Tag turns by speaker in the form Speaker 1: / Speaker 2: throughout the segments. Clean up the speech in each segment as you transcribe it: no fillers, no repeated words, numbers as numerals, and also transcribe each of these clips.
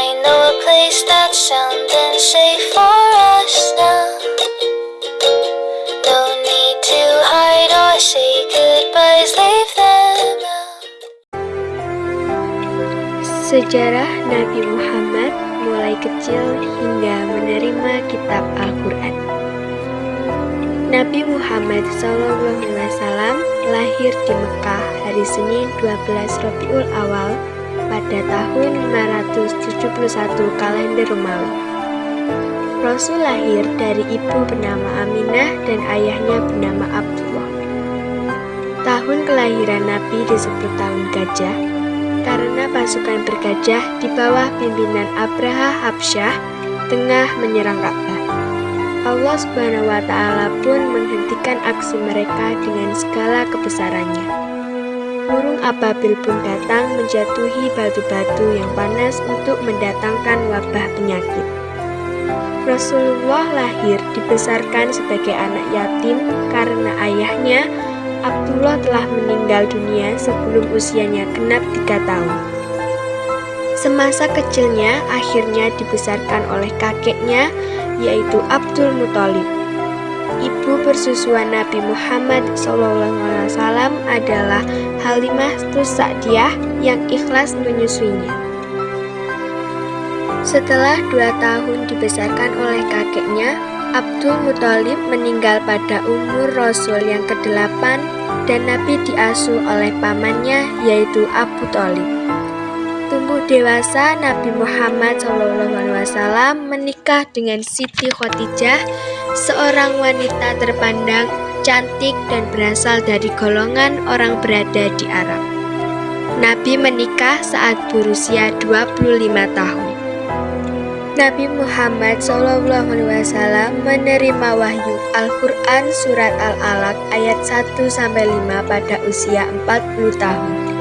Speaker 1: I know a place that's sound and safe for us now. No need to hide or say goodbyes, leave them out.
Speaker 2: Sejarah Nabi Muhammad mulai kecil hingga menerima kitab Al-Quran. Nabi Muhammad SAW lahir di Mekah hari Senin 12 Rabiul Awal pada tahun 571 kalender Romawi. Rasul lahir dari ibu bernama Aminah dan ayahnya bernama Abdullah. Tahun kelahiran Nabi disebut tahun gajah karena pasukan bergajah di bawah pimpinan Abraha Habsyah tengah menyerang Ka'bah. Allah Subhanahu wa Ta'ala pun menghentikan aksi mereka dengan segala kebesarannya. Burung ababil pun datang menjatuhi batu-batu yang panas untuk mendatangkan wabah penyakit. Rasulullah lahir dibesarkan sebagai anak yatim karena ayahnya Abdullah telah meninggal dunia sebelum usianya genap 3 tahun. Semasa kecilnya akhirnya dibesarkan oleh kakeknya, yaitu Abdul Muthalib. Ibu persusuan Nabi Muhammad SAW adalah Halimah Sa'diyah yang ikhlas menyusuinya. Setelah 2 tahun dibesarkan oleh kakeknya, Abdul Muthalib meninggal pada umur Rasul yang ke-8 dan Nabi diasuh oleh pamannya yaitu Abu Thalib. Tumbuh dewasa, Nabi Muhammad SAW menikah dengan Siti Khadijah, seorang wanita terpandang, cantik dan berasal dari golongan orang berada di Arab. Nabi menikah saat berusia 25 tahun. Nabi Muhammad SAW menerima wahyu Al-Quran surat Al-Alaq ayat 1-5 pada usia 40 tahun.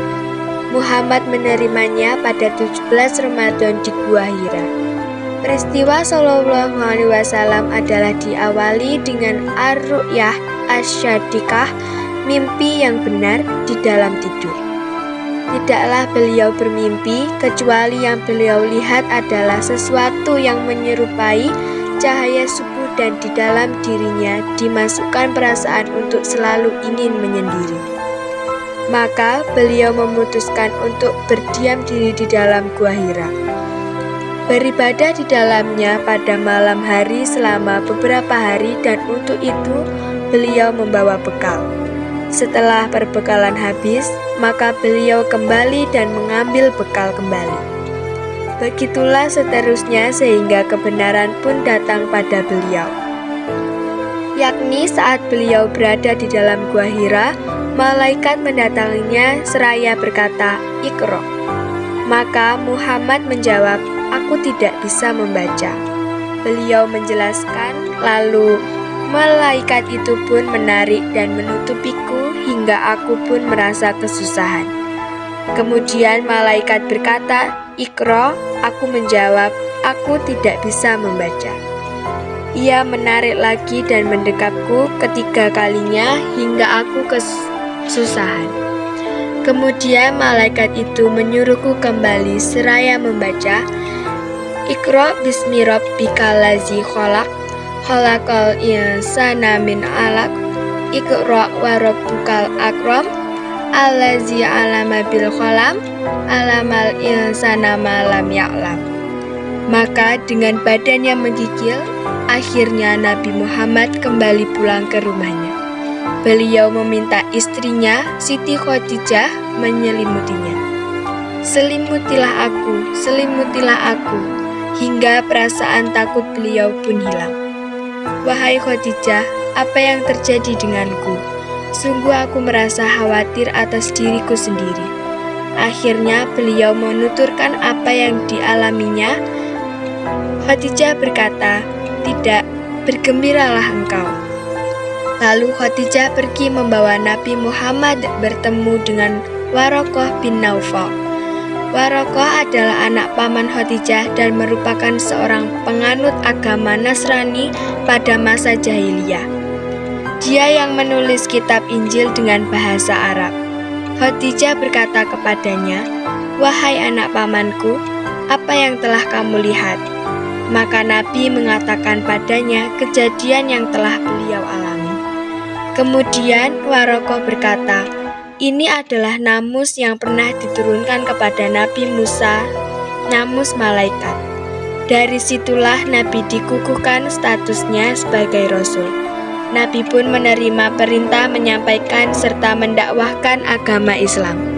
Speaker 2: Muhammad menerimanya pada 17 Ramadan di Gua Hira. Peristiwa Sallallahu Alaihi Wasallam adalah diawali dengan ar-ru'yah asy-syadiqah, mimpi yang benar di dalam tidur. Tidaklah beliau bermimpi, kecuali yang beliau lihat adalah sesuatu yang menyerupai cahaya subuh dan di dalam dirinya dimasukkan perasaan untuk selalu ingin menyendiri. Maka beliau memutuskan untuk berdiam diri di dalam Gua Hira. Beribadah di dalamnya pada malam hari selama beberapa hari dan untuk itu beliau membawa bekal. Setelah perbekalan habis, maka beliau kembali dan mengambil bekal kembali. Begitulah seterusnya sehingga kebenaran pun datang pada beliau. Yakni saat beliau berada di dalam Gua Hira, malaikat mendatanginya seraya berkata, "Iqra." Maka Muhammad menjawab, "Aku tidak bisa membaca." Beliau menjelaskan, lalu malaikat itu pun menarik dan menutupiku hingga aku pun merasa kesusahan. Kemudian malaikat berkata, "Iqra." Aku menjawab, "Aku tidak bisa membaca." Ia menarik lagi dan mendekapku ketiga kalinya hingga aku kesusahan. Kemudian malaikat itu menyuruhku kembali seraya membaca, "Iqra bismi rabbikal ladzi khalaq, khalaqal insana min 'alaq, Iqra wa rabbukal akram, allazi 'allama bil qalam, 'allamal insana ma lam ya'lam." Maka dengan badan yang menggigil, akhirnya Nabi Muhammad kembali pulang ke rumahnya. Beliau meminta istrinya, Siti Khadijah, menyelimutinya. Selimutilah aku, hingga perasaan takut beliau pun hilang. "Wahai Khadijah, apa yang terjadi denganku? Sungguh aku merasa khawatir atas diriku sendiri." Akhirnya beliau menuturkan apa yang dialaminya. Khadijah berkata, "Tidak, bergembiralah engkau." Lalu Khadijah pergi membawa Nabi Muhammad bertemu dengan Waraqah bin Naufal. Waraqah adalah anak paman Khadijah dan merupakan seorang penganut agama Nasrani pada masa jahiliyah. Dia yang menulis kitab Injil dengan bahasa Arab. Khadijah berkata kepadanya, "Wahai anak pamanku, apa yang telah kamu lihat?" Maka Nabi mengatakan padanya kejadian yang telah beliau alami. Kemudian Waraqah berkata, "Ini adalah namus yang pernah diturunkan kepada Nabi Musa, namus malaikat." Dari situlah Nabi dikukuhkan statusnya sebagai Rasul. Nabi pun menerima perintah menyampaikan serta mendakwahkan agama Islam.